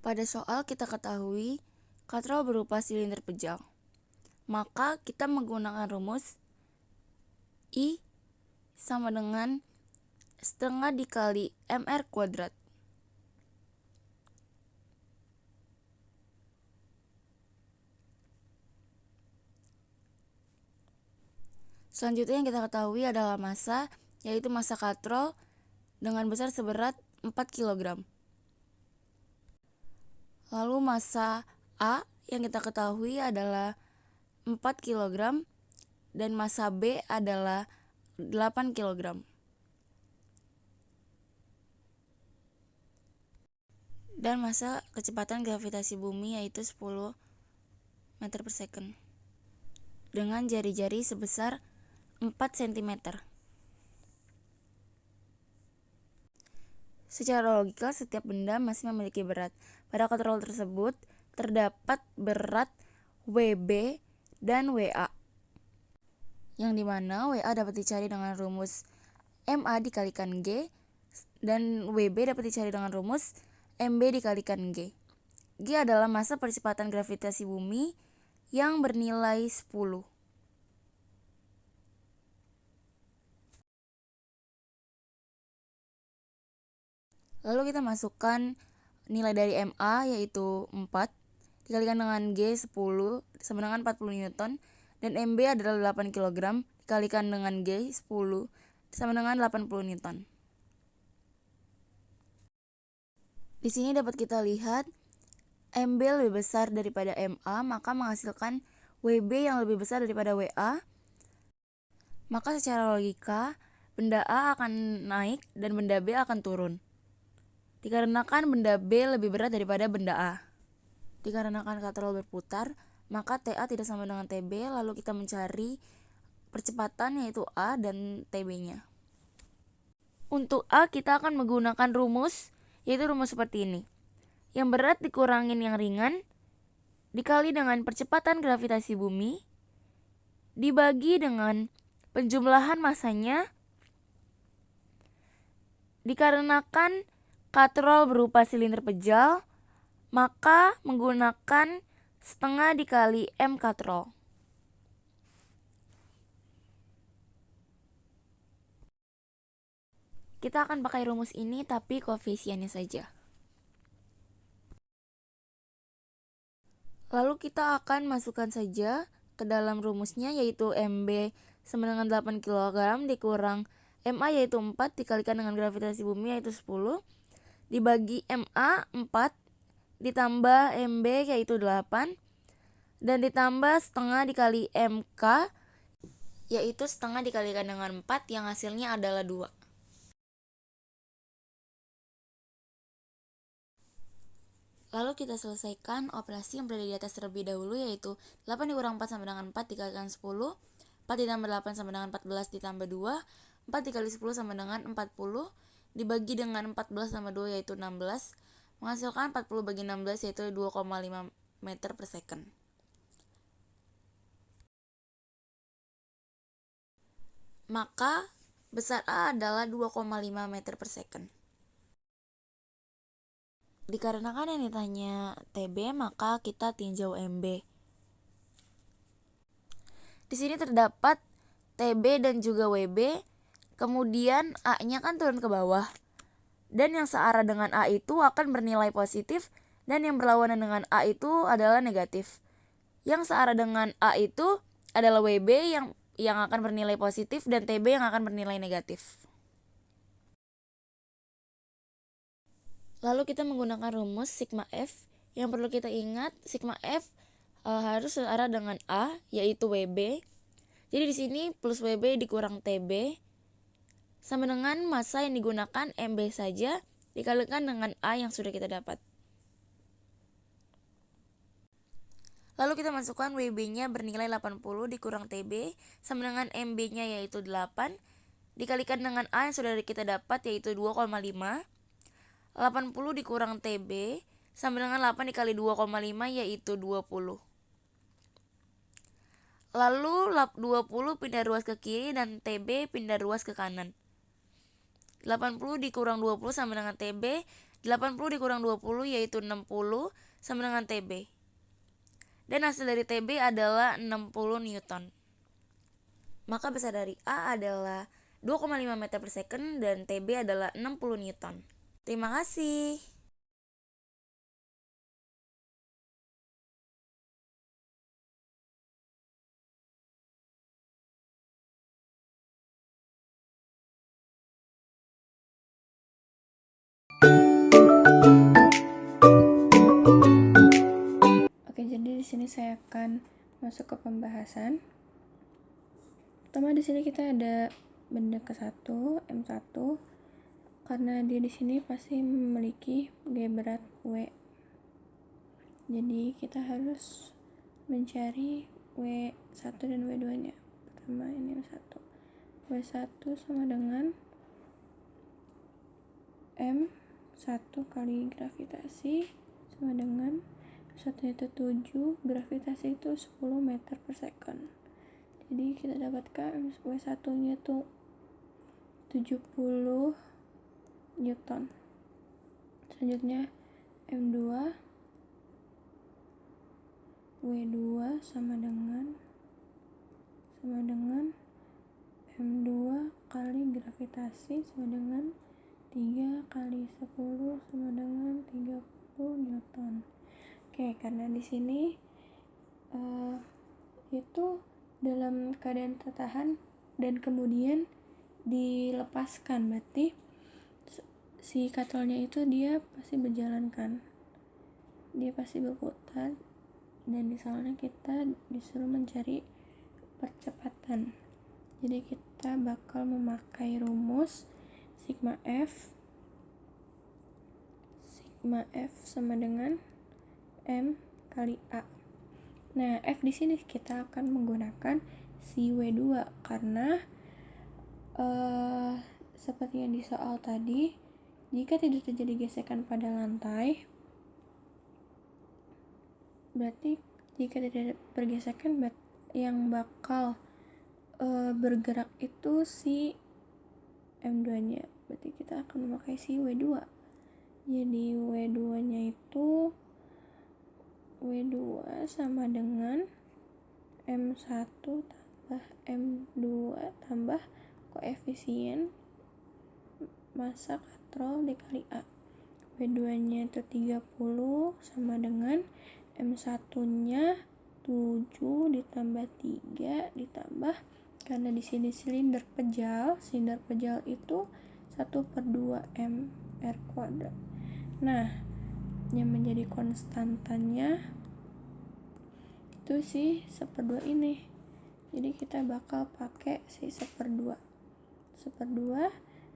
Pada soal kita ketahui katrol berupa silinder pejal. Maka kita menggunakan rumus I sama dengan setengah dikali MR kuadrat. Selanjutnya yang kita ketahui adalah massa, yaitu massa katrol dengan besar seberat 4 kg. Lalu massa A yang kita ketahui adalah 4 kg dan massa B adalah 8 kg. Dan massa kecepatan gravitasi bumi yaitu 10 meter per second dengan jari-jari sebesar 4 cm. Secara logika, setiap benda masih memiliki berat. Pada katrol tersebut terdapat berat WB dan WA, yang dimana WA dapat dicari dengan rumus MA dikalikan G dan WB dapat dicari dengan rumus MB dikalikan G. G adalah massa percepatan gravitasi bumi yang bernilai 10. Lalu kita masukkan nilai dari MA yaitu 4 dikalikan dengan G 10 sama dengan 40 Newton dan MB adalah 8 kg dikalikan dengan G 10 sama dengan 80 Newton. Di sini dapat kita lihat MB lebih besar daripada MA, maka menghasilkan WB yang lebih besar daripada WA. Maka secara logika benda A akan naik dan benda B akan turun. Dikarenakan benda B lebih berat daripada benda A. Dikarenakan katrol berputar, maka TA tidak sama dengan TB, lalu kita mencari percepatan yaitu A dan TB-nya. Untuk A kita akan menggunakan rumus, yaitu rumus seperti ini. Yang berat dikurangin yang ringan dikali dengan percepatan gravitasi bumi dibagi dengan penjumlahan massanya. Dikarenakan katrol berupa silinder pejal, maka menggunakan setengah dikali M katrol. Kita akan pakai rumus ini tapi koefisiennya saja. Lalu kita akan masukkan saja ke dalam rumusnya, yaitu MB sama dengan 8 kg dikurang MA yaitu 4 dikalikan dengan gravitasi bumi yaitu 10 dibagi MA 4 ditambah MB yaitu 8 dan ditambah setengah dikali MK yaitu setengah dikalikan dengan 4 yang hasilnya adalah 2. Lalu kita selesaikan operasi yang berada di atas terlebih dahulu, yaitu 8 dikurang 4 sama dengan 4 dikalikan 10, 4 ditambah 8 sama dengan 14 ditambah 2, 4 dikali 10 sama dengan 40, dibagi dengan 14 sama 2 yaitu 16, menghasilkan 40 bagi 16 yaitu 2,5 meter per second. Maka besar A adalah 2,5 meter per second. Dikarenakan yang ditanya TB, maka kita tinjau MB. Di sini terdapat TB dan juga WB, kemudian A-nya kan turun ke bawah. Dan yang searah dengan A itu akan bernilai positif dan yang berlawanan dengan A itu adalah negatif. Yang searah dengan A itu adalah WB yang akan bernilai positif dan TB yang akan bernilai negatif. Lalu kita menggunakan rumus sigma F. Yang perlu kita ingat, sigma F harus searah dengan A, yaitu WB. Jadi di sini plus WB dikurang TB sama dengan massa yang digunakan MB saja dikalikan dengan A yang sudah kita dapat. Lalu kita masukkan WB-nya bernilai 80 dikurang TB sama dengan MB-nya yaitu 8 dikalikan dengan A yang sudah kita dapat yaitu 2,5. 80 dikurang TB sama dengan 8 dikali 2,5 yaitu 20. Lalu 20 pindah ruas ke kiri dan TB pindah ruas ke kanan. 80 dikurang 20 sama dengan TB 80 dikurang 20 yaitu 60 sama dengan TB. Dan hasil dari TB adalah 60 Newton. Maka besar dari A adalah 2,5 meter per second dan TB adalah 60 Newton. Terima kasih. Oke, jadi di sini saya akan masuk ke pembahasan. Pertama di sini kita ada benda ke-1, M1, karena dia di sini pasti memiliki gaya berat W. Jadi kita harus mencari W1 dan W2-nya. Pertama ini W1. W1 sama dengan M1 kali gravitasi sama dengan satunya itu 7, gravitasi itu 10 meter per second. Jadi kita dapatkan W1 nya itu 70 Newton. Selanjutnya M2 W2 sama dengan M2 kali gravitasi sama dengan 3 kali 10 sama dengan 30 Newton. Oke, karena di sini itu dalam keadaan tertahan dan kemudian dilepaskan, berarti si katrolnya itu dia pasti berjalan kan, dia pasti berputar, dan di sana kita disuruh mencari percepatan. Jadi kita bakal memakai rumus sigma F sama dengan M kali A. Nah, F di sini kita akan menggunakan si W2 karena seperti yang di soal tadi, jika tidak terjadi gesekan pada lantai, berarti jika tidak bergesekan, yang bakal bergerak itu si M2-nya. Berarti kita akan memakai si W2. Jadi W2-nya itu W2 sama dengan M1 tambah M2 tambah koefisien massa katrol dikali A. W2-nya itu 30 sama dengan M1-nya 7 ditambah 3 ditambah, karena di sini silinder pejal itu 1/2 mr kuadrat. Nah, yang menjadi konstantannya itu si 1/2 ini. Jadi kita bakal pakai si 1/2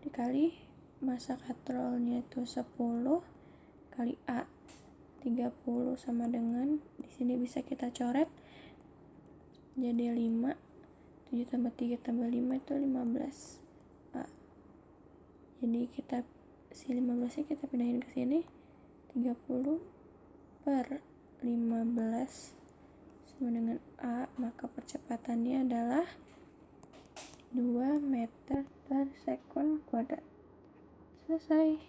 dikali massa katrolnya itu 10 kali A 30 sama dengan, di sini bisa kita coret jadi 5, 7 tambah 3 tambah 5 itu 15 A. Jadi kita si 15 nya kita pindahin ke sini, 30/15 sama dengan A, maka percepatannya adalah 2 meter per second kuadrat. Selesai.